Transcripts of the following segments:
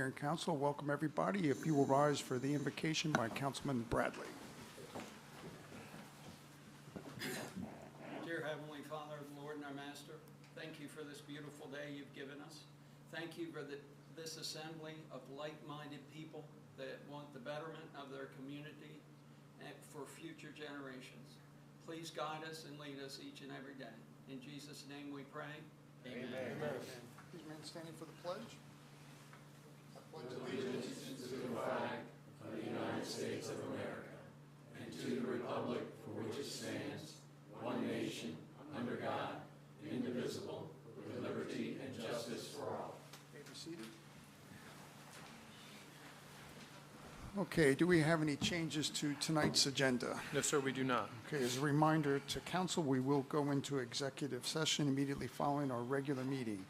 and Council. Welcome, everybody. If you will rise for the invocation by Councilman Bradley. Dear Heavenly Father, Lord and our Master, thank you for this beautiful day you've given us. Thank you for this assembly of like-minded people that want the betterment of their community and for future generations. Please guide us and lead us each and every day. In Jesus' name we pray. Amen. Amen. Please remain standing for the pledge. I pledge Allegiance to the flag of the United States of America and to the republic for which it stands, one nation, under God, indivisible, with liberty and justice for all. May be seated. Okay, do we have any changes to tonight's agenda? No, sir, we do not. Okay, as a reminder to council, we will go into executive session immediately following our regular meeting.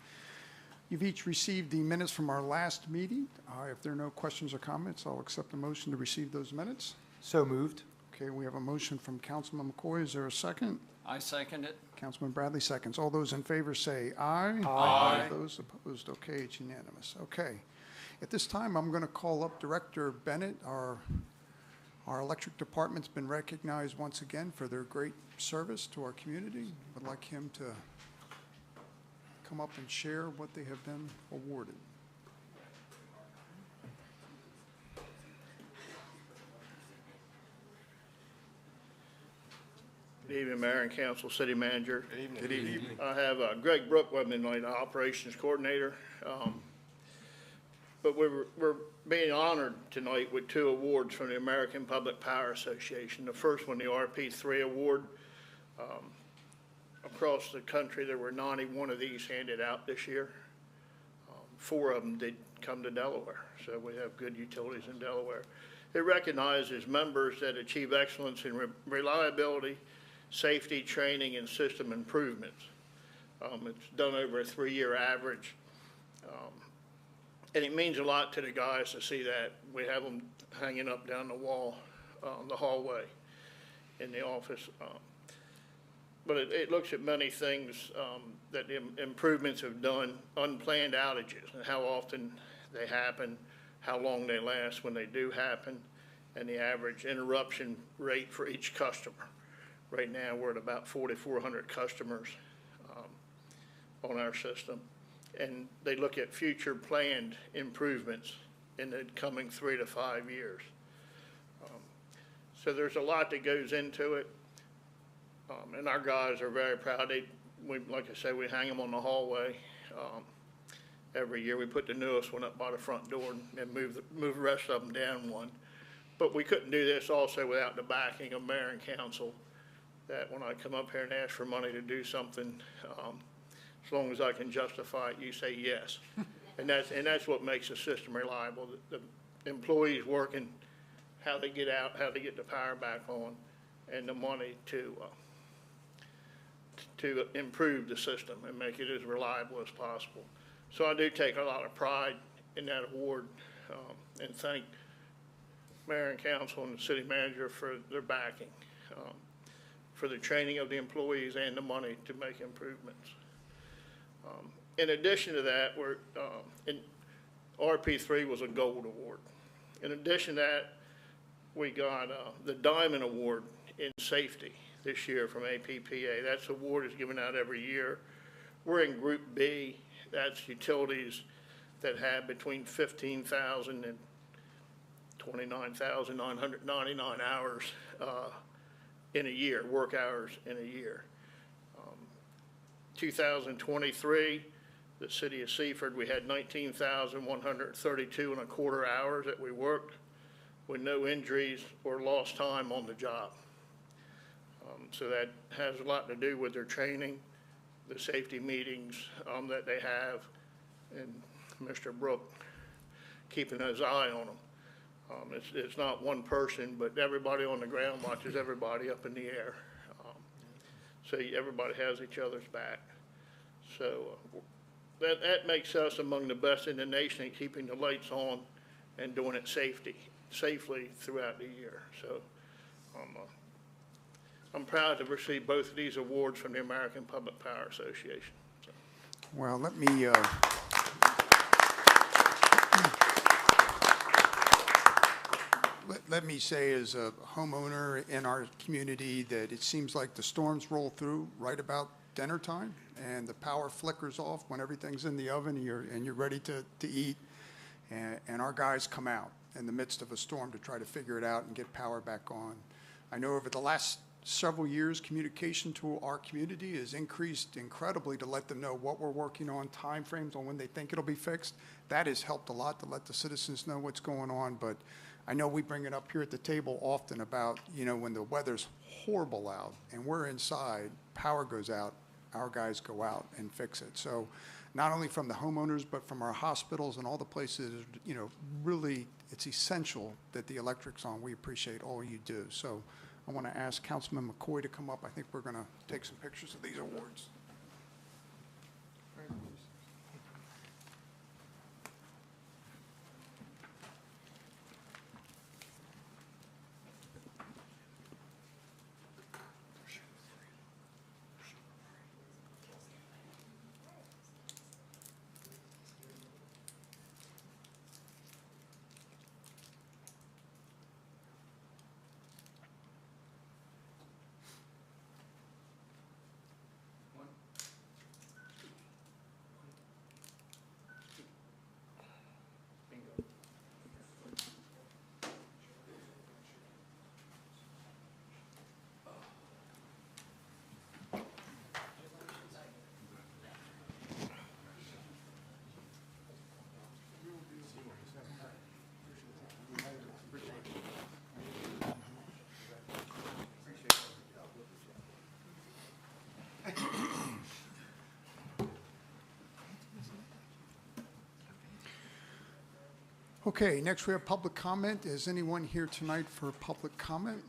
You've each received the minutes from our last meeting. If there are no questions or comments, I'll accept a motion to receive those minutes. So moved. Okay, we have a motion from Councilman McCoy. Is there a second? I second it. Councilman Bradley seconds. All those in favor say aye. Aye. Those opposed, okay, it's unanimous. Okay. At this time, I'm going to call up Director Bennett. Our electric department's been recognized once again for their great service to our community. I'd like him to come up and share what they have been awarded. Good evening, Mayor and Council, City Manager. Good evening. I have Greg Brook with me tonight, Operations Coordinator. But we're being honored tonight with 2 awards from the American Public Power Association. The first one, the RP3 award. Across the country, there were 91 of these handed out this year. 4 of them did come to Delaware, so we have good utilities in Delaware. It recognizes members that achieve excellence in reliability, safety, training, and system improvements. It's done over a 3-year average. And it means a lot to the guys to see that. We have them hanging up down the wall, the hallway in the office. But it looks at many things that the improvements have done, unplanned outages and how often they happen, how long they last when they do happen, and the average interruption rate for each customer. Right now, we're at about 4,400 customers on our system. And they look at future planned improvements in the coming 3 to 5 years. So there's a lot that goes into it. And our guys are very proud. Like I say, we hang them on the hallway every year. We put the newest one up by the front door and move the rest of them down one. But we couldn't do this also without the backing of Mayor and Council, that when I come up here and ask for money to do something, as long as I can justify it, you say yes. And that's what makes the system reliable. The employees working, how they get out, how they get the power back on, and the money to improve the system and make it as reliable as possible. So I do take a lot of pride in that award and thank Mayor and Council and the City Manager for their backing, for the training of the employees and the money to make improvements. In addition to that, RP3 was a gold award. In addition to that, we got the Diamond Award in safety this year from APPA. That award is given out every year. We're in Group B. That's utilities that have between 15,000 and 29,999 hours in a year, work hours in a year. 2023, the city of Seaford, we had 19,132 and a quarter hours that we worked with no injuries or lost time on the job. So that has a lot to do with their training, the safety meetings that they have, and Mr. Brook keeping his eye on them. It's not one person, but everybody on the ground watches everybody up in the air. So everybody has each other's back. So that makes us among the best in the nation in keeping the lights on and doing it safely throughout the year. So I'm proud to receive both of these awards from the American Public Power Association. So. Well, let me let me say, as a homeowner in our community, that it seems like the storms roll through right about dinner time, and the power flickers off when everything's in the oven and you're ready to eat, and our guys come out in the midst of a storm to try to figure it out and get power back on. I know over the last several years, communication to our community has increased incredibly to let them know what we're working on, timeframes on when they think it'll be fixed. That has helped a lot to let the citizens know what's going on, but I know we bring it up here at the table often about, when the weather's horrible out and we're inside, power goes out, our guys go out and fix it. So not only from the homeowners, but from our hospitals and all the places, really it's essential that the electric's on. We appreciate all you do. So I want to ask Councilman McCoy to come up. I think we're going to take some pictures of these awards. Okay, next we have public comment. Is anyone here tonight for public comment?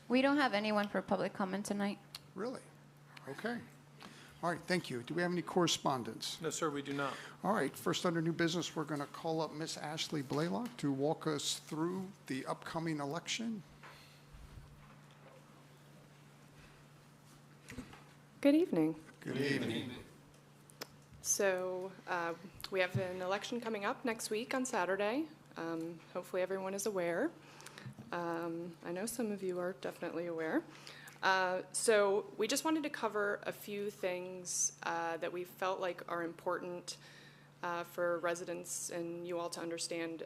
We don't have anyone for public comment tonight. Really? Okay. All right, thank you. Do we have any correspondence? No, sir, we do not. All right, first under new business, we're going to call up Miss Ashley Blaylock to walk us through the upcoming election. Good evening. Good evening. So we have an election coming up next week on Saturday. Hopefully everyone is aware. I know some of you are definitely aware. So we just wanted to cover a few things that we felt like are important for residents and you all to understand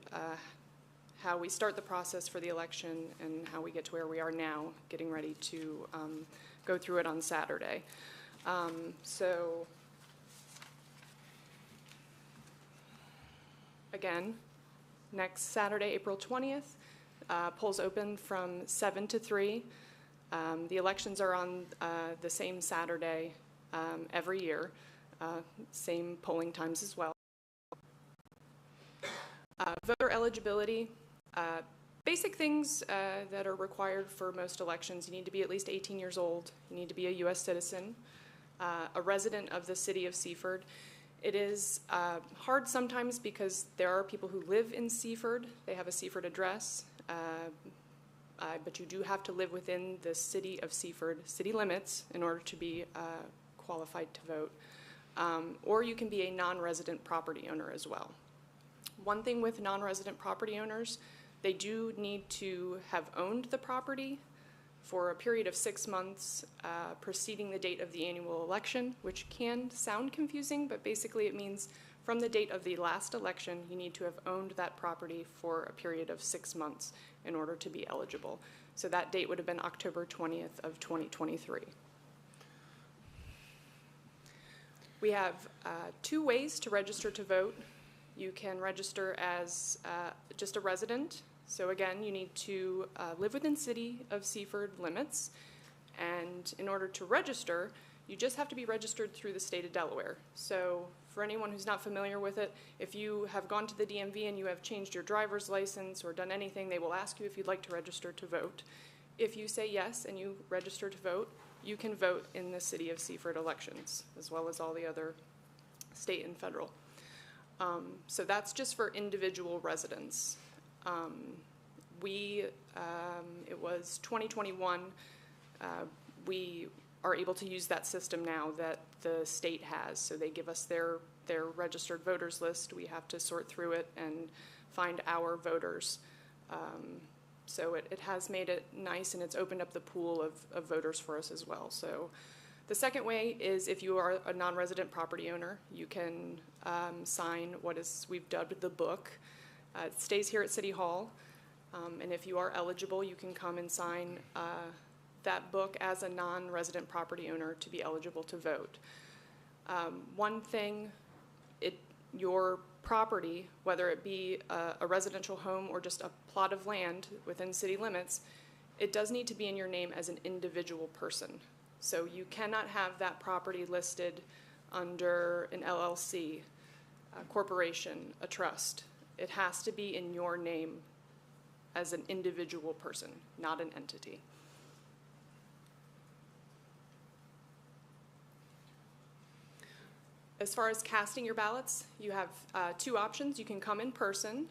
how we start the process for the election and how we get to where we are now, getting ready to go through it on Saturday. So again, next Saturday, April 20th, polls open from 7 to 3. The elections are on the same Saturday every year, same polling times as well. Voter eligibility, basic things that are required for most elections. You need to be at least 18 years old. You need to be a U.S. citizen, a resident of the city of Seaford. It is hard sometimes because there are people who live in Seaford. They have a Seaford address, but you do have to live within the city of Seaford city limits in order to be qualified to vote. Or you can be a non-resident property owner as well. One thing with non-resident property owners, they do need to have owned the property for a period of 6 months preceding the date of the annual election, which can sound confusing, but basically it means from the date of the last election, you need to have owned that property for a period of 6 months in order to be eligible. So that date would have been October 20th of 2023. We have 2 ways to register to vote. You can register as just a resident. So again, you need to live within city of Seaford limits. And in order to register, you just have to be registered through the state of Delaware. So for anyone who's not familiar with it, if you have gone to the DMV and you have changed your driver's license or done anything, they will ask you if you'd like to register to vote. If you say yes and you register to vote, you can vote in the city of Seaford elections, as well as all the other state and federal. So that's just for individual residents. It was 2021, we are able to use that system now that the state has. So they give us their registered voters list. We have to sort through it and find our voters So it has made it nice, and it's opened up the pool of voters for us as well. So the second way is if you are a non-resident property owner, you can sign what we've dubbed the book. It stays here at City Hall, and if you are eligible, you can come and sign that book as a non-resident property owner to be eligible to vote. One thing, your property, whether it be a residential home or just a plot of land within city limits, it does need to be in your name as an individual person. So you cannot have that property listed under an LLC, a corporation, a trust. It has to be in your name as an individual person, not an entity. As far as casting your ballots, you have two options. You can come in person,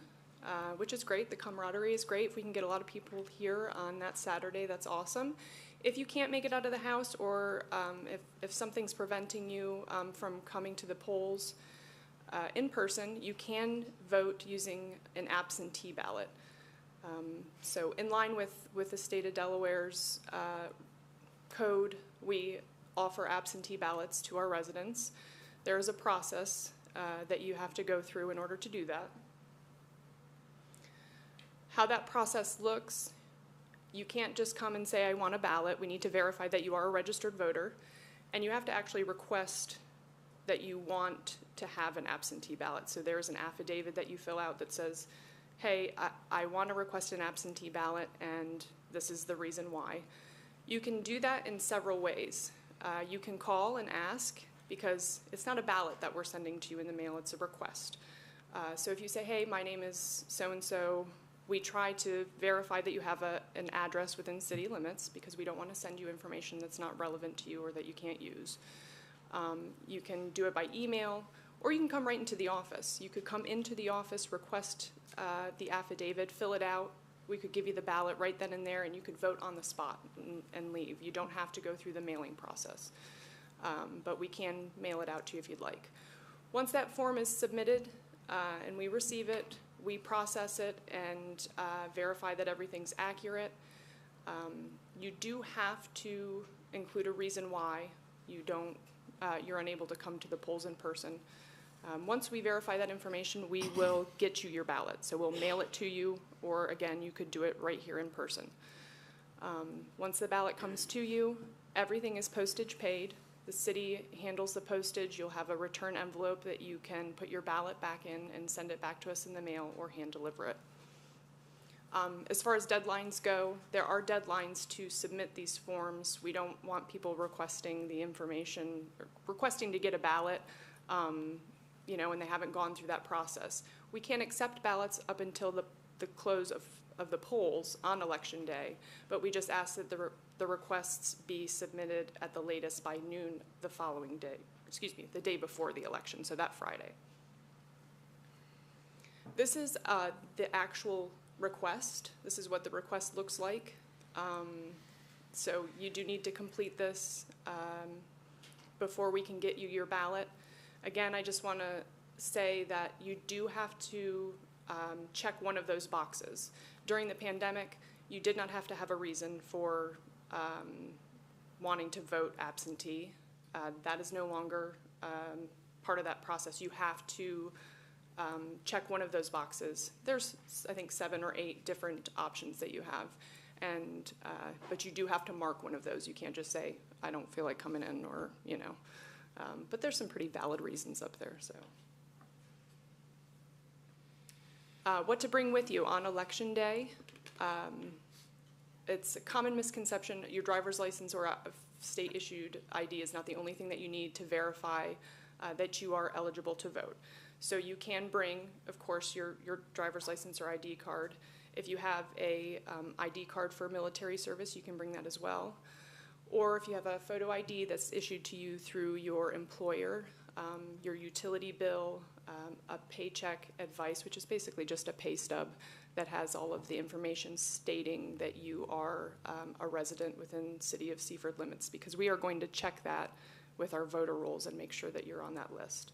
which is great. The camaraderie is great. If we can get a lot of people here on that Saturday, that's awesome. If you can't make it out of the house, or if something's preventing you from coming to the polls in person, you can vote using an absentee ballot. So in line with the state of Delaware's code, we offer absentee ballots to our residents. There is a process that you have to go through in order to do that. How that process looks, you can't just come and say, I want a ballot. We need to verify that you are a registered voter, and you have to actually request that you want to have an absentee ballot. So there's an affidavit that you fill out that says, hey, I want to request an absentee ballot, and this is the reason why. You can do that in several ways. You can call and ask, because it's not a ballot that we're sending to you in the mail, it's a request. So if you say, hey, my name is so-and-so, we try to verify that you have an address within city limits, because we don't want to send you information that's not relevant to you or that you can't use. You can do it by email, or you can come right into the office. You could come into the office, request the affidavit, fill it out. We could give you the ballot right then and there, and you could vote on the spot and leave. You don't have to go through the mailing process. But we can mail it out to you if you'd like. Once that form is submitted and we receive it, we process it and verify that everything's accurate. You do have to include a reason why you're unable to come to the polls in person. Once we verify that information, we will get you your ballot. So we'll mail it to you, or again, you could do it right here in person. Once the ballot comes to you, everything is postage paid. The city handles the postage. You'll have a return envelope that you can put your ballot back in and send it back to us in the mail or hand deliver it. As far as deadlines go, there are deadlines to submit these forms. We don't want people requesting the information, or requesting to get a ballot, and they haven't gone through that process. We can't accept ballots up until the close of the polls on election day, but we just ask that the requests be submitted at the latest by noon the following day, the day before the election, so that Friday. This is the actual request. This is what the request looks like. So you do need to complete this before we can get you your ballot. Again, I just want to say that you do have to check one of those boxes. During the pandemic, you did not have to have a reason for wanting to vote absentee. That is no longer part of that process. You have to check one of those boxes. There's, I think, 7 or 8 different options that you have, and but you do have to mark one of those. You can't just say, I don't feel like coming in, or, but there's some pretty valid reasons up there, so. What to bring with you on election day. It's a common misconception. Your driver's license or a state-issued ID is not the only thing that you need to verify that you are eligible to vote. So you can bring, of course, your driver's license or ID card. If you have a ID card for military service, you can bring that as well. Or if you have a photo ID that's issued to you through your employer, your utility bill, a paycheck advice, which is basically just a pay stub that has all of the information stating that you are a resident within City of Seaford limits, because we are going to check that with our voter rolls and make sure that you're on that list.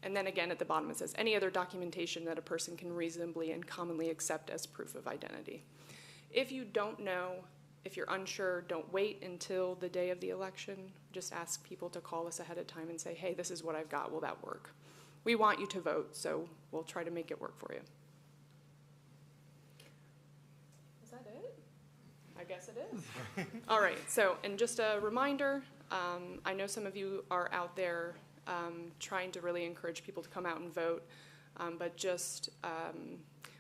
And then again, at the bottom, it says, any other documentation that a person can reasonably and commonly accept as proof of identity. If you don't know, if you're unsure, don't wait until the day of the election. Just ask people to call us ahead of time and say, hey, this is what I've got, will that work? We want you to vote, so we'll try to make it work for you. Is that it? I guess it is. All right, so, and just a reminder, I know some of you are out there trying to really encourage people to come out and vote, but just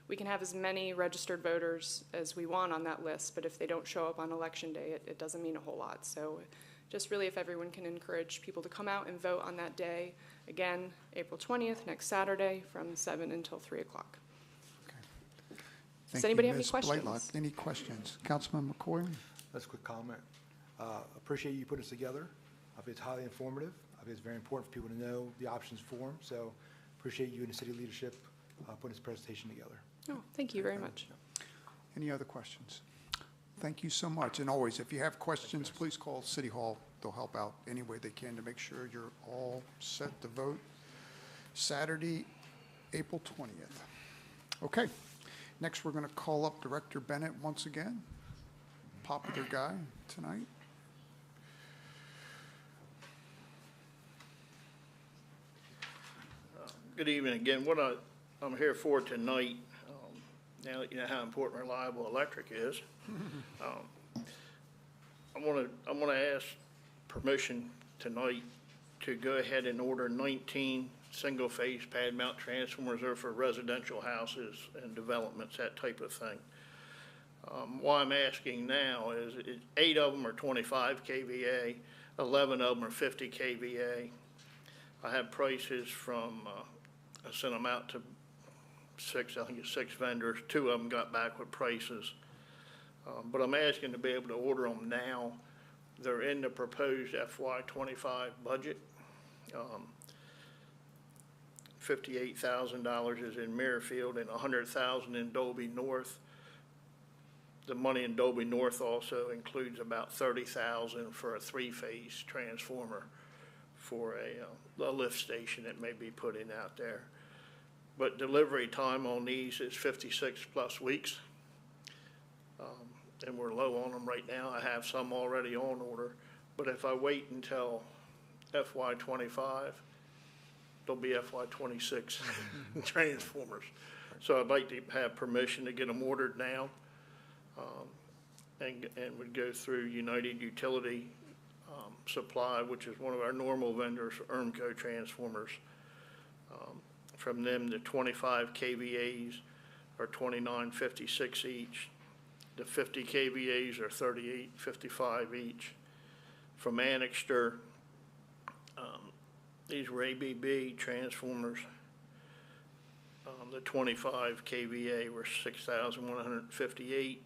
we can have as many registered voters as we want on that list, but if they don't show up on election day, it doesn't mean a whole lot. So just really, if everyone can encourage people to come out and vote on that day, again, April 20th, next Saturday, from 7 until 3 o'clock. Thank anybody you, have any Ms. questions? Blaylock. Any questions? Councilman McCoy? That's a quick comment. Appreciate you putting this together. I think it's highly informative. I think it's very important for people to know the options for them. So appreciate you and the city leadership putting this presentation together. Oh, thank you very much. Any other questions? Thank you so much. And always, if you have questions, please call City Hall. They'll help out any way they can to make sure you're all set to vote Saturday, April 20th. Okay. Next, we're going to call up Director Bennett once again. Popular guy tonight. Good evening again. What I'm here for tonight, now that you know how important reliable electric is, I want to ask permission tonight to go ahead and order 19 single-phase pad mount transformers. They're for residential houses and developments, that type of thing. Why I'm asking now is 8 of them are 25 kVA, 11 of them are 50 kVA. I have prices from, I sent them out to I think it's 6 vendors. 2 of them got back with prices. But I'm asking to be able to order them now. They're in the proposed FY25 budget. $58,000 is in Merrifield and $100,000 in Dolby North. The money in Dolby North also includes about $30,000 for a 3-phase transformer for a lift station that may be put in out there. But delivery time on these is 56 plus weeks. And we're low on them right now. I have some already on order. But if I wait until FY25, there'll be FY26 transformers. So I'd like to have permission to get them ordered now, and would go through United Utility Supply, which is one of our normal vendors for ERMCO transformers. From them, the 25 kVAs are $29.56 each. The 50 kVAs are $38.55 each. From Annixter, these were ABB transformers. The 25 kVA were $6,158,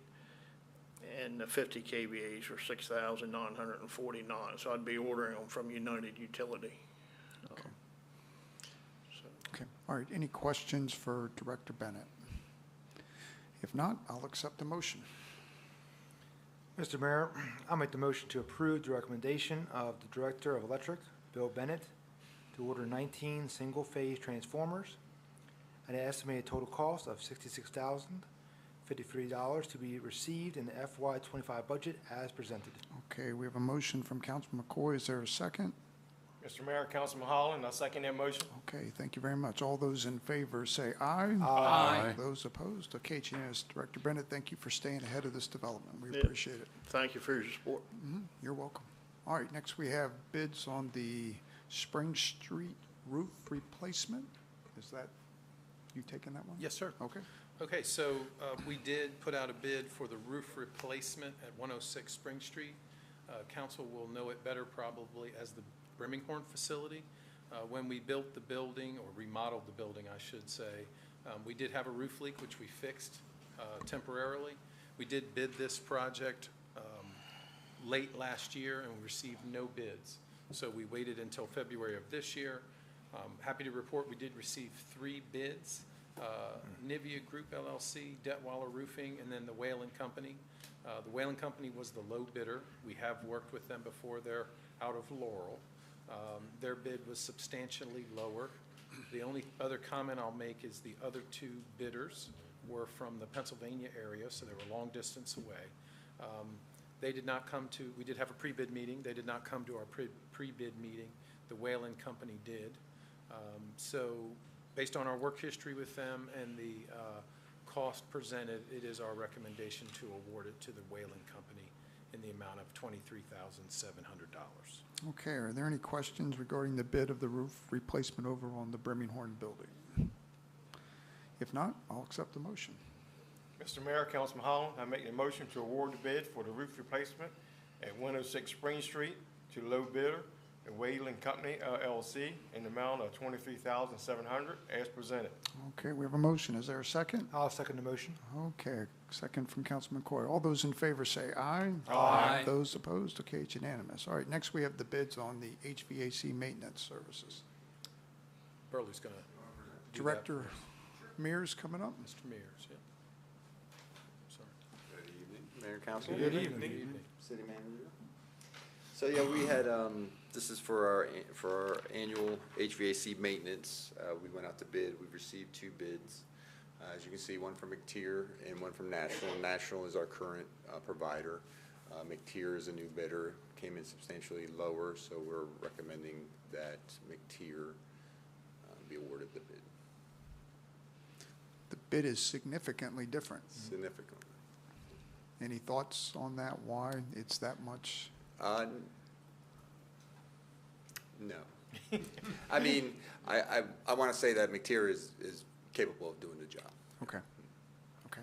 and the 50 kVAs were $6,949. So I'd be ordering them from United Utility. Okay. All right. Any questions for Director Bennett? If not, I'll accept the motion. Mr. Mayor, I'll make the motion to approve the recommendation of the Director of Electric, Bill Bennett, to order 19 single-phase transformers at an estimated total cost of $66,053 to be received in the FY25 budget as presented. Okay, we have a motion from Councilman McCoy. Is there a second? Mr. Mayor, Councilman Holland, I second that motion. Okay, thank you very much. All those in favor say aye. Aye. Those opposed? Okay, it's unanimous. Director Bennett, thank you for staying ahead of this development. We Yeah. appreciate it. Thank you for your support. You're welcome. All right, next we have bids on the Spring Street roof replacement. Is that, you taking that one? Yes, sir. Okay. Okay, so we did put out a bid for the roof replacement at 106 Spring Street. Council will know it better probably as the Birmingham facility. When we built the building, or remodeled the building, I should say, we did have a roof leak, which we fixed temporarily. We did bid this project late last year, and we received no bids. So we waited until February of this year. Happy to report we did receive 3 bids. Nivea Group LLC, Detweiler Roofing, and then the Whalen Company. The Whalen Company was the low bidder. We have worked with them before. They're out of Laurel. Their bid was substantially lower. The only other comment I'll make is the other two bidders were from the Pennsylvania area, so they were long distance away. They did not come to, we did have a pre-bid meeting. They did not come to our pre-bid meeting. The Whalen Company did. So based on our work history with them and the cost presented, it is our recommendation to award it to the Whalen Company in the amount of $23,700. Okay, are there any questions regarding the bid of the roof replacement over on the Birmingham building? If not, I'll accept the motion. Mr. Mayor, Councilman Holland, I make the motion to award the bid for the roof replacement at 106 Spring Street to low bidder, the Whalen Company LLC, in the amount of $23,700 as presented. Okay, we have a motion. Is there a second? I'll second the motion. Okay, second from Councilman Coy. All those in favor say aye. Aye. Those opposed? Okay, it's unanimous. All right, next we have the bids on the HVAC maintenance services. Burley's going to do that Director for us. Mears coming up. Mr. Mears, yeah. Sorry. Good evening, Mayor and Council. Good Good evening. evening. City Manager. So, yeah, we had, this is for our annual HVAC maintenance. We went out to bid. We've received 2 bids. As you can see, one from McTier and one from National. National is our current provider. McTier is a new bidder, came in substantially lower, so we're recommending that McTier be awarded the bid. The bid is significantly different. Significantly. Any thoughts on that? Why it's that much? No. I mean, I want to say that McTier is capable of doing the job. Okay. Okay.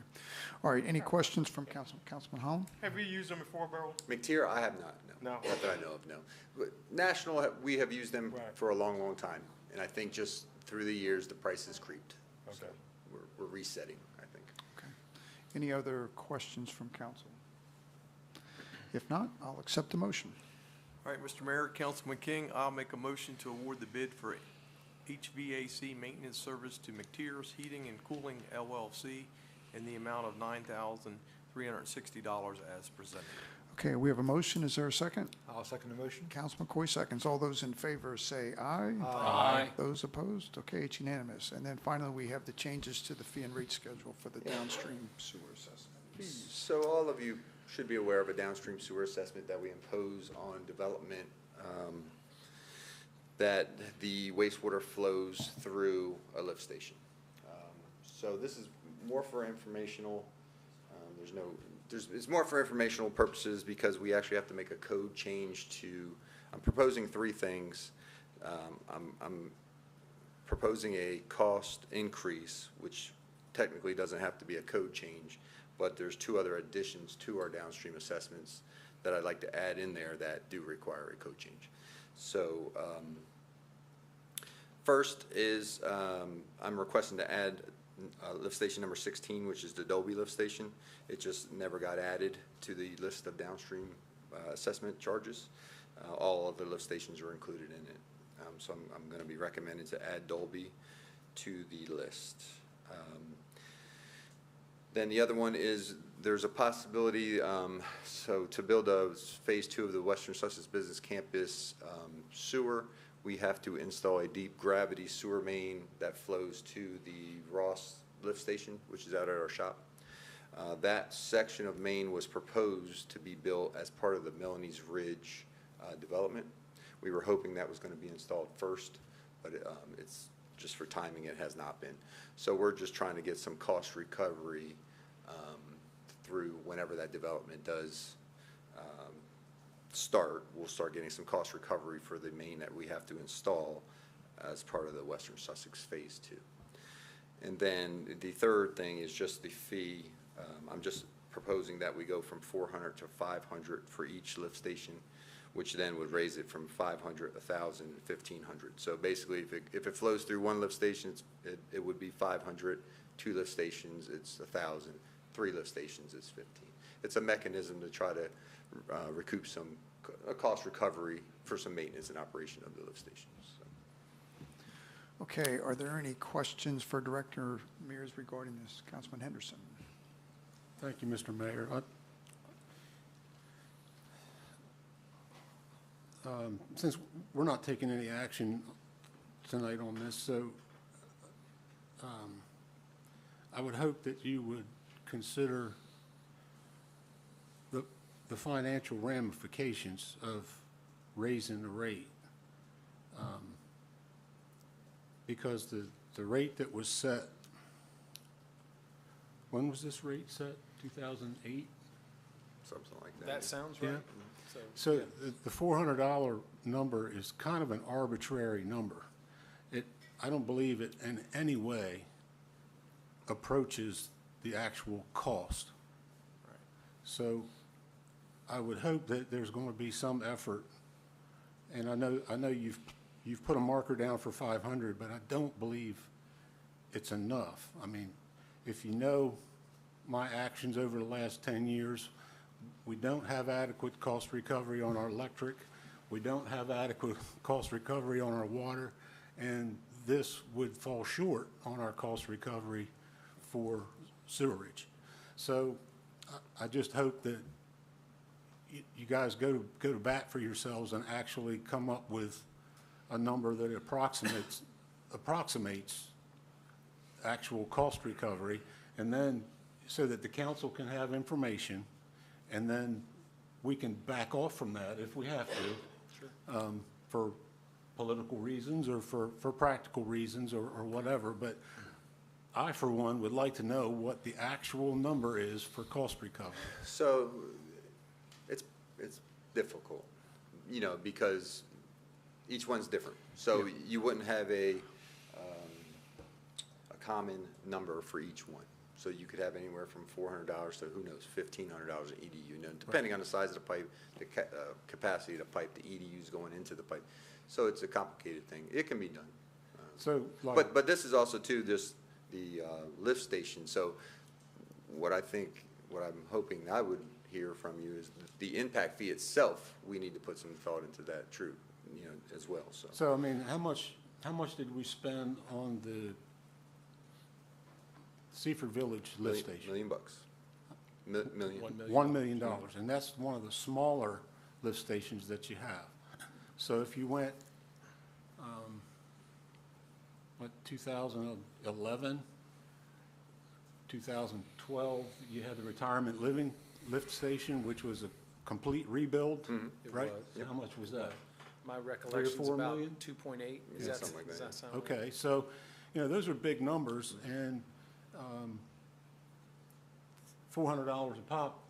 All right, any questions from Councilman Holland? Have you used them before, Burl? McTier, I have not, no. No? Not that I know of, no. But National, we have used them Right. for a long, long time. And I think just through the years, the price has creeped. So Okay. we're resetting, I think. Okay. Any other questions from council? If not, I'll accept the motion. All right, Mr. Mayor, Councilman King, I'll make a motion to award the bid for HVAC maintenance service to McTier's Heating and Cooling LLC in the amount of $9,360 as presented. Okay, we have a motion. Is there a second? I'll second the motion. Councilman Coy seconds. All those in favor say aye. Aye. Those opposed? Okay, it's unanimous. And then finally, we have the changes to the fee and rate schedule for the downstream sewer assessment fees. So all of you should be aware of a downstream sewer assessment that we impose on development, that the wastewater flows through a lift station. So this is more for informational, it's more for informational purposes because we actually have to make a code change to, I'm proposing 3 things. I'm proposing a cost increase, which technically doesn't have to be a code change, but there's 2 other additions to our downstream assessments that I'd like to add in there that do require a code change. So first is I'm requesting to add lift station number 16, which is the Dolby lift station. It just never got added to the list of downstream assessment charges. All of the lift stations are included in it. So I'm going to be recommending to add Dolby to the list. Then the other one is there's a possibility, so to build a phase 2 of the Western Sussex Business Campus sewer, we have to install a deep gravity sewer main that flows to the Ross lift station, which is out at our shop. That section of main was proposed to be built as part of the Melanie's Ridge development. We were hoping that was going to be installed first, but it's just for timing, it has not been. So we're just trying to get some cost recovery through whenever that development does start. We'll start getting some cost recovery for the main that we have to install as part of the Western Sussex Phase 2. And then the third thing is just the fee. I'm just proposing that we go from 400 to 500 for each lift station, which then would raise it from 500, 1,000, 1,500. So basically, if it flows through 1 lift station, it would be 500. 2 lift stations, it's 1,000. 3 lift stations, it's 15. It's a mechanism to try to recoup some cost recovery for some maintenance and operation of the lift stations. So. Okay, are there any questions for Director Mears regarding this? Councilman Henderson. Thank you, Mr. Mayor. Since we're not taking any action tonight on this, so I would hope that you would consider the financial ramifications of raising the rate. Because the rate that was set, when was this rate set? 2008? Something like that. That sounds right. Yeah. So the $400 number is kind of an arbitrary number. I don't believe it in any way approaches the actual cost. Right. So I would hope that there's going to be some effort, and I know you've put a marker down for 500, but I don't believe it's enough. I mean, if you know my actions over the last 10 years, we don't have adequate cost recovery on our electric. We don't have adequate cost recovery on our water, and this would fall short on our cost recovery for sewerage. So I just hope that you guys go to bat for yourselves and actually come up with a number that approximates actual cost recovery, and then so that the council can have information, and then we can back off from that if we have to, for political reasons or for practical reasons or whatever. But I, for one, would like to know what the actual number is for cost recovery. So it's difficult, because each one's different. So you wouldn't have a common number for each one. So you could have anywhere from $400 to, who knows, $1,500 an EDU, depending on the size of the pipe, the capacity of the pipe, the EDUs going into the pipe. So it's a complicated thing. It can be done. But this is also too just the lift station. So what I'm hoping I would hear from you is the impact fee itself. We need to put some thought into that, as well. So I mean, how much did we spend on the Seaford Village lift station? $1 million. Million. $1 million, and that's one of the smaller lift stations that you have. So if you went, 2011, 2012, you had the retirement living lift station, which was a complete rebuild, right? It was. How much was that? My recollection's 4 about million? 2.8. Yeah, something like that. Does that sound right? Okay, so, those are big numbers, and $400 a pop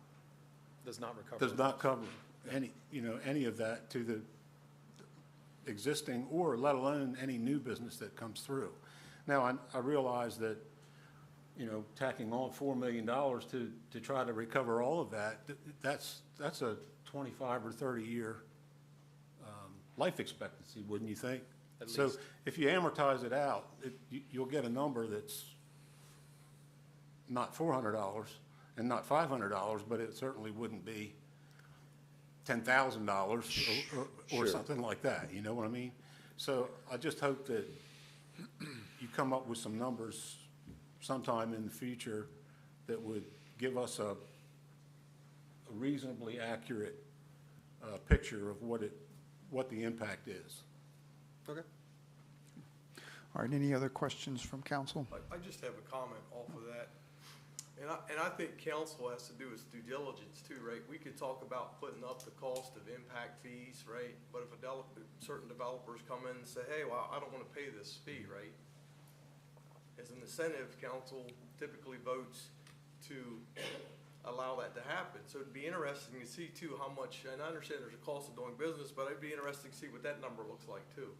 Does not recover. does not cover any of that to the existing, or let alone any new business that comes through. Now, I realize that, tacking on $4 million to try to recover all of that, that's a 25 or 30 year life expectancy, wouldn't you think? At So least. if you amortize it out, you'll get a number that's not $400 and not $500, but it certainly wouldn't be $10,000 or Sure. something like that, you know what I mean? So I just hope that you come up with some numbers sometime in the future that would give us a reasonably accurate picture of what the impact is. Okay. All right, any other questions from council? I just have a comment off of that. And I think council has to do its due diligence too, right? We could talk about putting up the cost of impact fees, right? But if certain developers come in and say, hey, well, I don't want to pay this fee, right? As an incentive, council typically votes to allow that to happen. So it'd be interesting to see too how much, and I understand there's a cost of doing business, but it'd be interesting to see what that number looks like too.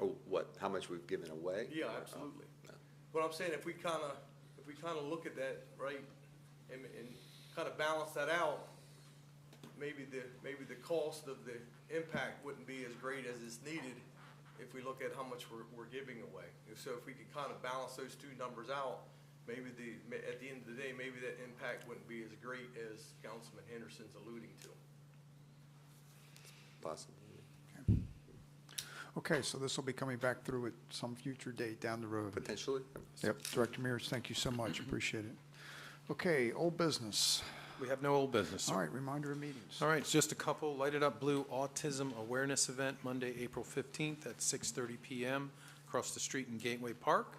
Oh, how much we've given away? Yeah, absolutely. No. What I'm saying, if we kind of look at that, right, and kind of balance that out, maybe the cost of the impact wouldn't be as great as is needed if we look at how much we're giving away. So if we could kind of balance those two numbers out, maybe at the end of the day, maybe that impact wouldn't be as great as Councilman Henderson's alluding to. Possibly. Okay, so this will be coming back through at some future date down the road. Potentially. Yep, Director Mears, thank you so much, appreciate it. Okay, old business. We have no old business, sir. All right, reminder of meetings. All right, it's just a couple. Lighted Up Blue Autism Awareness Event, Monday, April 15th at 6:30 PM across the street in Gateway Park.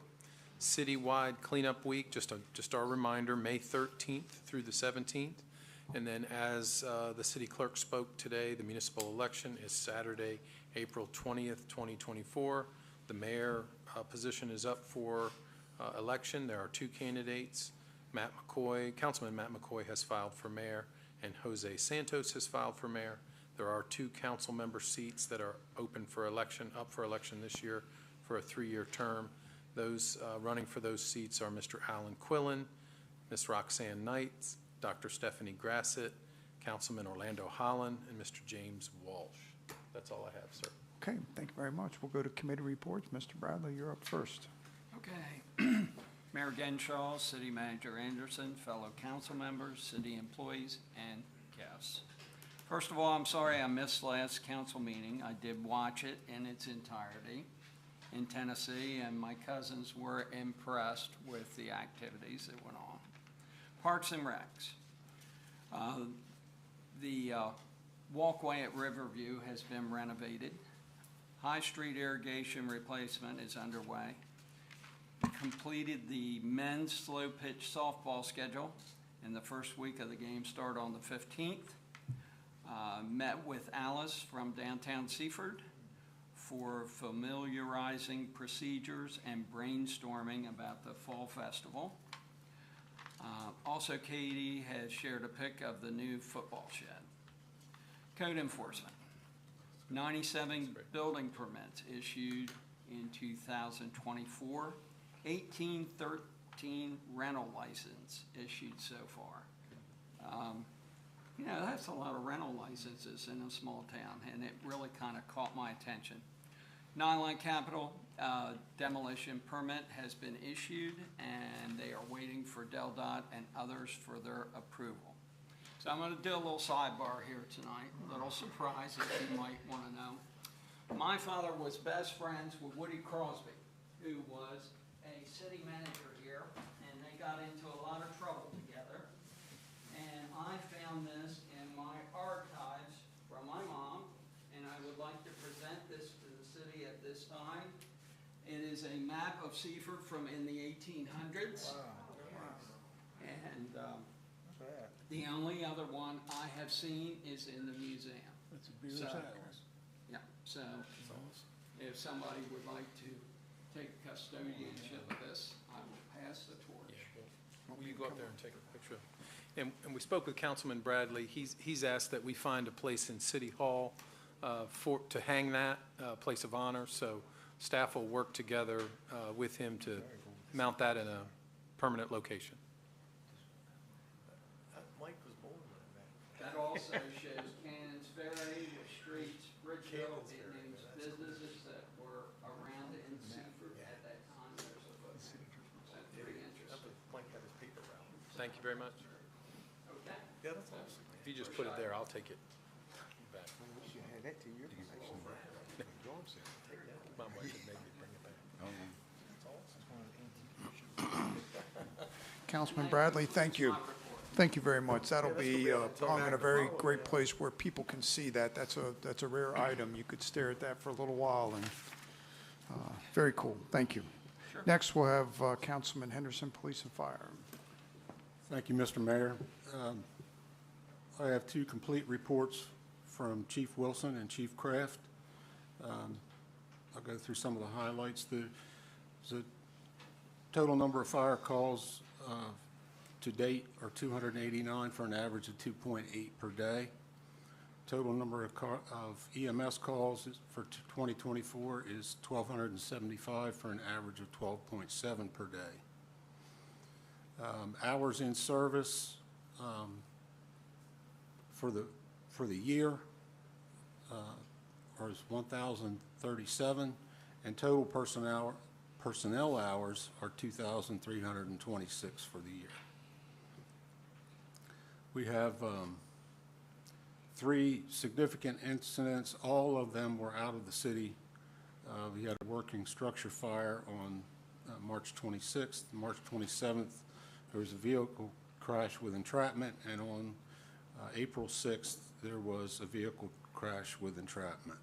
Citywide Cleanup Week, just our reminder, May 13th through the 17th. And then as the city clerk spoke today, the municipal election is Saturday, April 20th, 2024. The mayor position is up for election. There are two candidates. Councilman Matt McCoy has filed for mayor, and Jose Santos has filed for mayor. There are two council member seats that are open for election, up for election this year for a 3-year term. Those running for those seats are Mr. Alan Quillen, Ms. Roxanne Knight, Dr. Stephanie Grassett, Councilman Orlando Holland, and Mr. James Walsh. That's all I have, sir. Okay, thank you very much. We'll go to committee reports. Mr. Bradley, you're up first. Okay. Mayor Genshaw, City Manager Anderson, fellow council members, city employees, and guests. First of all, I'm sorry I missed last council meeting. I did watch it in its entirety in Tennessee, and my cousins were impressed with the activities that went on. Parks and Recs. The walkway at Riverview has been renovated. High Street irrigation replacement is underway. Completed the men's slow pitch softball schedule, and the first week of the game start on the 15th. Met with Alice from downtown Seaford for familiarizing procedures and brainstorming about the Fall Festival. Also, Katie has shared a pic of the new football shed. Code enforcement. 97 building permits issued in 2024. 1813 rental license issued so far. You know, that's a lot of rental licenses in a small town, and it really kind of caught my attention. Nine-Line Capital demolition permit has been issued, and they are waiting for DelDOT and others for their approval. So I'm going to do a little sidebar here tonight, a little surprise if you might want to know. My father was best friends with Woody Crosby, who was a city manager here, and they got into a lot of trouble together. And I found this in my archives from my mom, and I would like to present this to the city at this time. It is a map of Seaford from in the 1800s. Wow. And the only other one I have seen is in the museum. That's a beautiful. Yeah, so if somebody would like to take custodianship of this, I will pass the torch. Will you go up there and take a picture? And we spoke with Councilman Bradley. He's asked that we find a place in City Hall to hang that, place of honor. So staff will work together with him to mount that in a permanent location. Mike was born with that. That also shows Cannons Ferry, the streets, Bridgeville. It names businesses that were around in Seaford at that time. There's a photo. So pretty interesting. Mike had his paper route. Thank you very much. Okay. Yeah, that's awesome. If you just put it there, I'll take it back. My wife would maybe bring it back. Councilman Bradley, thank you. Thank you very much. That'll be hung in a very great place where people can see that. That's a rare item. You could stare at that for a little while, and very cool. Thank you. Sure. Next, we'll have Councilman Henderson, Police and Fire. Thank you, Mr. Mayor. I have two complete reports from Chief Wilson and Chief Kraft. I'll go through some of the highlights. The total number of fire calls to date are 289 for an average of 2.8 per day. Total number of EMS calls for 2024 is 1,275 for an average of 12.7 per day. Hours in service for the year are 1,037, and total personnel hours are 2,326 for the year. We have 3 significant incidents. All of them were out of the city. We had a working structure fire on March 26th. March 27th, there was a vehicle crash with entrapment, and on April 6th, there was a vehicle crash with entrapment.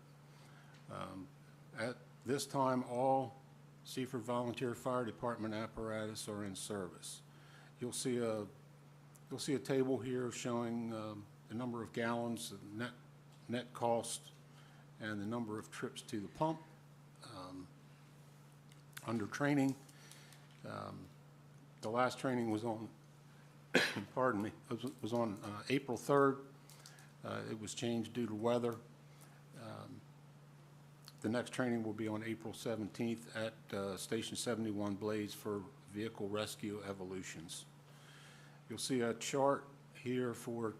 At this time, all Seaford Volunteer Fire Department apparatus are in service. You'll see a table here showing the number of gallons, the net cost, and the number of trips to the pump. Under training, the last training was on, pardon me, was on April 3rd. It was changed due to weather. The next training will be on April 17th at Station 71 Blaze for vehicle rescue evolutions. You'll see a chart here for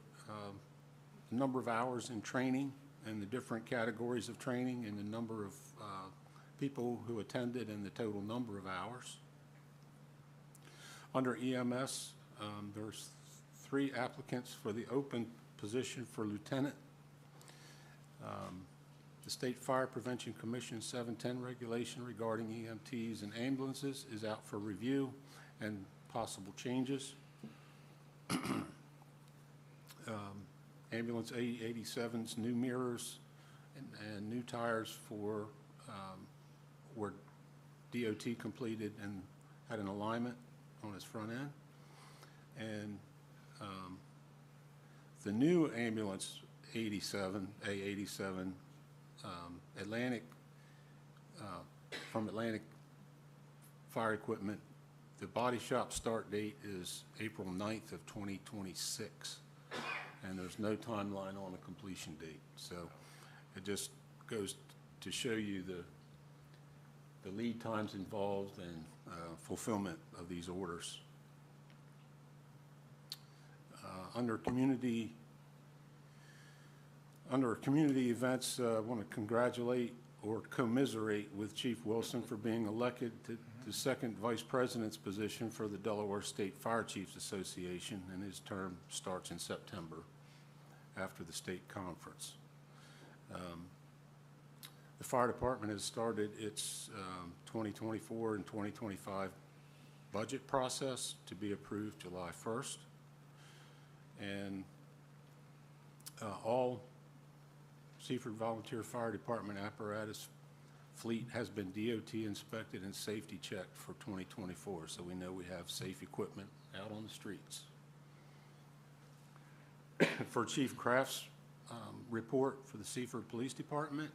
the number of hours in training and the different categories of training and the number of people who attended and the total number of hours. Under EMS, there's 3 applicants for the open position for lieutenant. The State Fire Prevention Commission 710 regulation regarding EMTs and ambulances is out for review and possible changes. Ambulance 8087's new mirrors and new tires for were DOT completed and had an alignment on its front end. And the new ambulance 87, A87, Atlantic, from Atlantic Fire Equipment, the body shop start date is April 9th of 2026, and there's no timeline on a completion date. So it just goes to show you the lead times involved and fulfillment of these orders. Under community events, I want to congratulate or commiserate with Chief Wilson for being elected to the second vice president's position for the Delaware State Fire Chiefs Association, and his term starts in September after the state conference. The fire department has started its 2024 and 2025 budget process to be approved July 1st. And all Seaford Volunteer Fire Department apparatus fleet has been DOT inspected and safety checked for 2024, so we know we have safe equipment out on the streets. For Chief Kraft's report for the Seaford Police Department,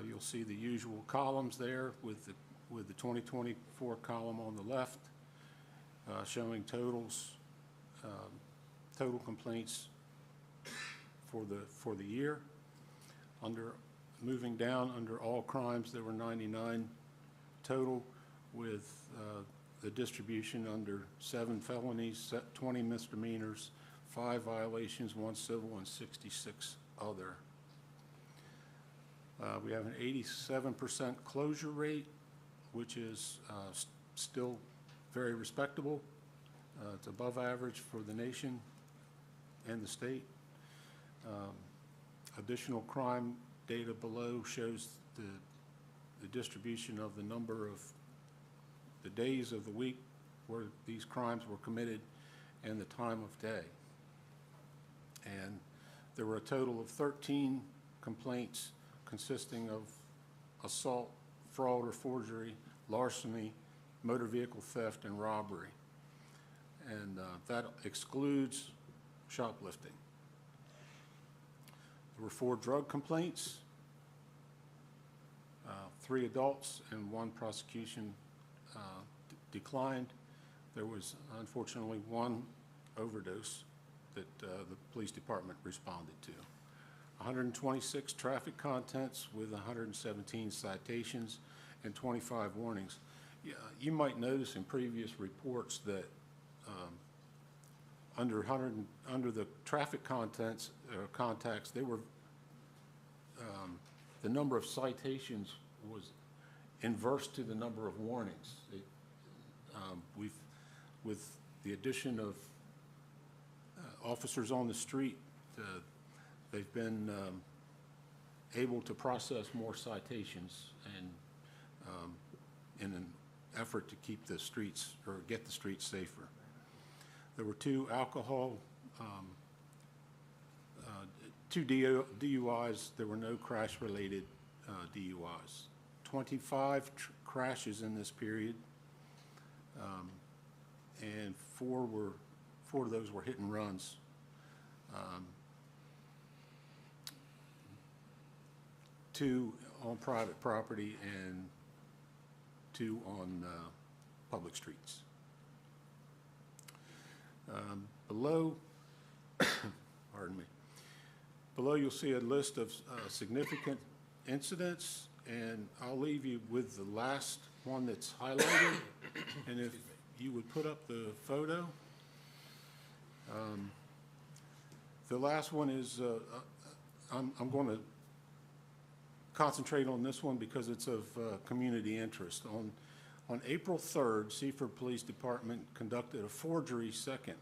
you'll see the usual columns there with the 2024 column on the left, showing totals, total complaints for the year. Moving down under all crimes, there were 99 total, with the distribution under 7 felonies, 20 misdemeanors, 5 violations, 1 civil, and 66 other. We have an 87% closure rate, which is still very respectable. It's above average for the nation and the state. Additional crime data below shows the distribution of the number of the days of the week where these crimes were committed and the time of day. And there were a total of 13 complaints consisting of assault, fraud or forgery, larceny, motor vehicle theft, and robbery. And that excludes shoplifting. There were 4 drug complaints, 3 adults, and 1 prosecution declined. There was unfortunately 1 overdose that the police department responded to. 126 traffic contents with 117 citations and 25 warnings. Yeah, you might notice in previous reports that under the traffic contacts, they were the number of citations was inverse to the number of warnings. With the addition of officers on the street, they've been able to process more citations and in an effort to keep the streets or get the streets safer. There were two alcohol, two DUIs. There were no crash-related DUIs. 25 crashes in this period, and four of those were hit and runs. Two on private property and two on public streets. Below, pardon me, below you'll see a list of significant incidents, and I'll leave you with the last one that's highlighted. And if you would put up the photo. The last one is, I'm going to concentrate on this one because it's of community interest. On April 3rd, Seaford Police Department conducted a forgery second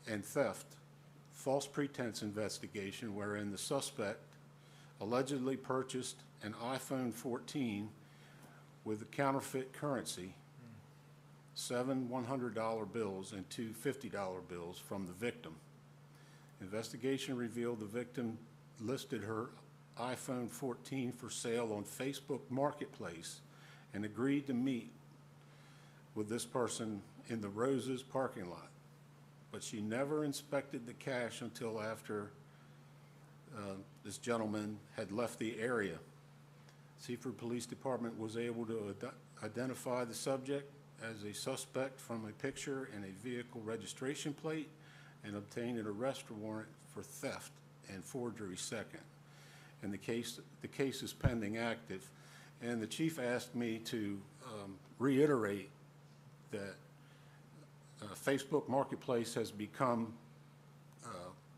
and theft, false pretense investigation wherein the suspect allegedly purchased an iPhone 14 with a counterfeit currency, 7 $100 bills and 2 $50 bills from the victim. Investigation revealed the victim listed her iPhone 14 for sale on Facebook Marketplace and agreed to meet with this person in the Roses parking lot. But she never inspected the cash until after this gentleman had left the area. Seaford Police Department was able to identify the subject as a suspect from a picture and a vehicle registration plate and obtained an arrest warrant for theft and forgery second. And the case is pending active. And the chief asked me to reiterate that Facebook Marketplace has become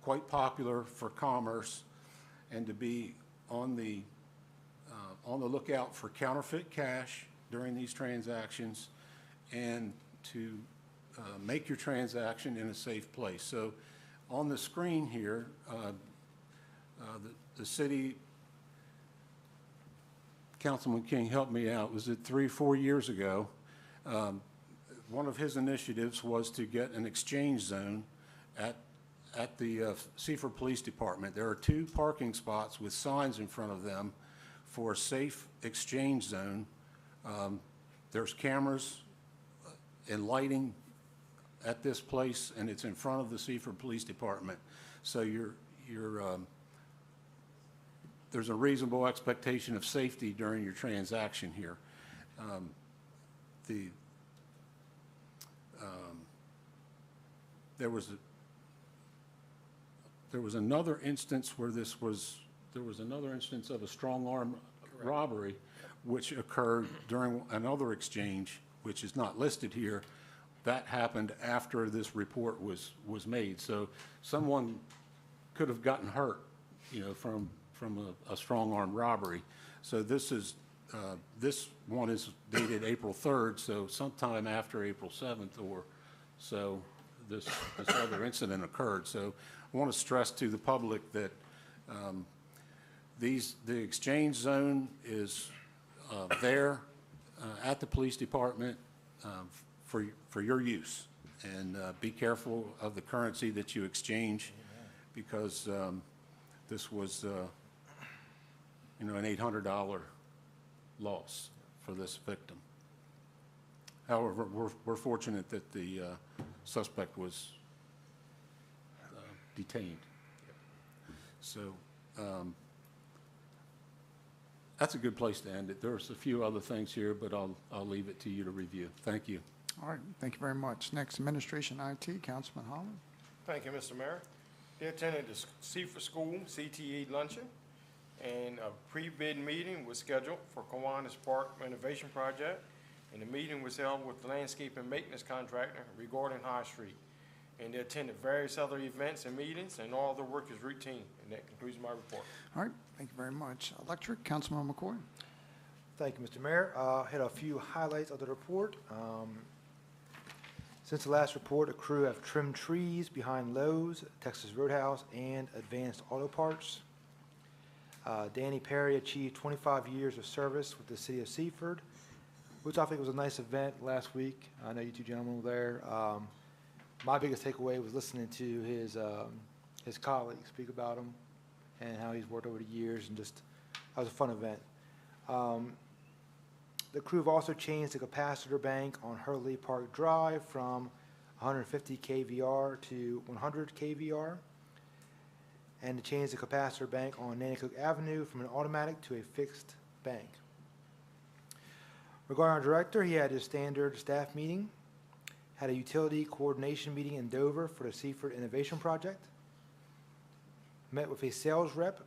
quite popular for commerce, and to be on the lookout for counterfeit cash during these transactions, and to make your transaction in a safe place. So on the screen here, the city, Councilman King helped me out, was it 3 or 4 years ago? One of his initiatives was to get an exchange zone at the Seaford Police Department. There are 2 parking spots with signs in front of them for a safe exchange zone. There's cameras and lighting at this place, and it's in front of the Seaford Police Department. So there's a reasonable expectation of safety during your transaction here. There was another instance where there was another instance of a strong arm robbery, which occurred during another exchange, which is not listed here. That happened after this report was made. So someone could have gotten hurt, from a strong arm robbery. So this one is dated April 3rd, so sometime after April 7th or so, this other incident occurred. So I want to stress to the public that the exchange zone is there at the police department for your use, and be careful of the currency that you exchange, because this was an $800 loss for this victim. However, we're fortunate that the suspect was detained. So that's a good place to end it. There's a few other things here, but I'll leave it to you to review. Thank you. All right, thank you very much. Next, Administration IT, Councilman Holland. Thank you, Mr. Mayor. They attended the Seaford School CTE luncheon, and a pre-bid meeting was scheduled for Kiwanis Park renovation project, and the meeting was held with the landscape and maintenance contractor regarding High Street. And they attended various other events and meetings, and all the work is routine. And that concludes my report. All right, thank you very much. Electric, Councilman McCoy. Thank you, Mr. Mayor. I had a few highlights of the report. Since the last report, a crew have trimmed trees behind Lowe's, Texas Roadhouse, and Advanced Auto Parts. Danny Perry achieved 25 years of service with the city of Seaford, which I think was a nice event last week. I know you two gentlemen were there. My biggest takeaway was listening to his colleagues speak about him and how he's worked over the years, and just, that was a fun event. The crew have also changed the capacitor bank on Hurley Park Drive from 150 kVR to 100 kVR, and to change the capacitor bank on Nanticoke Avenue from an automatic to a fixed bank. Regarding our director, he had his standard staff meeting, had a utility coordination meeting in Dover for the Seaford Innovation Project, met with a sales rep,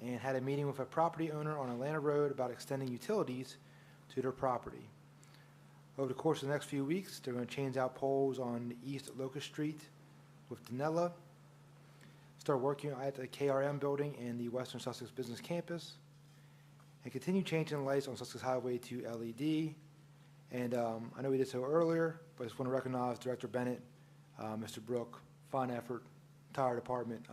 and had a meeting with a property owner on Atlanta Road about extending utilities to their property. Over the course of the next few weeks, they're going to change out poles on East Locust Street with Danella, start working at the KRM building and the Western Sussex Business Campus, and continue changing the lights on Sussex Highway to LED. And I know we did so earlier, but I just want to recognize Director Bennett, Mr. Brook, fine effort, entire department.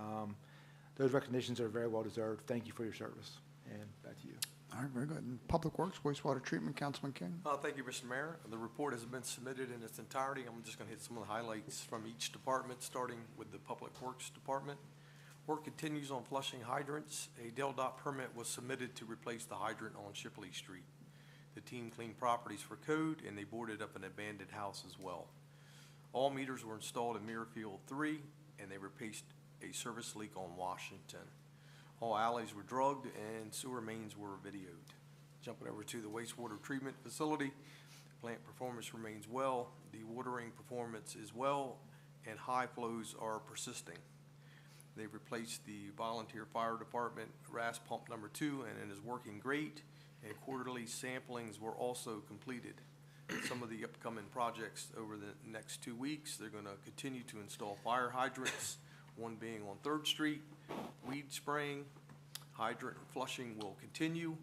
Those recognitions are very well deserved. Thank you for your service. And back to you. All right, very good. And Public Works, wastewater treatment, Councilman King. Thank you, Mr. Mayor. The report has been submitted in its entirety. I'm just going to hit some of the highlights from each department, starting with the Public Works Department. Work continues on flushing hydrants. A DelDOT permit was submitted to replace the hydrant on Shipley Street. The team cleaned properties for code, and they boarded up an abandoned house as well. All meters were installed in Muirfield 3, and they replaced a service leak on Washington. All alleys were drugged, and sewer mains were videoed. Jumping over to the wastewater treatment facility, plant performance remains well, dewatering performance is well, and high flows are persisting. They replaced the volunteer fire department RAS pump number 2, and it is working great, and quarterly samplings were also completed. Some of the upcoming projects over the next 2 weeks, they're going to continue to install fire hydrants, one being on 3rd Street, weed spraying, hydrant flushing will continue,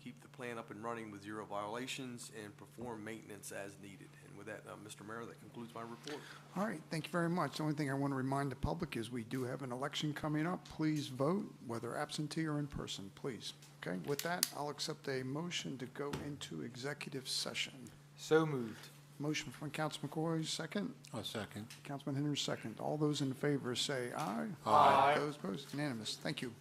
keep the plant up and running with 0 violations, and perform maintenance as needed. And with that, Mr. Mayor, that concludes my report. All right, thank you very much. The only thing I want to remind the public is we do have an election coming up. Please vote, whether absentee or in person, please. Okay, with that, I'll accept a motion to go into executive session. So moved. Motion from Councilman McCoy, second. A second. Councilman Henry, second. All those in favor say aye. Aye. Those opposed, unanimous. Thank you.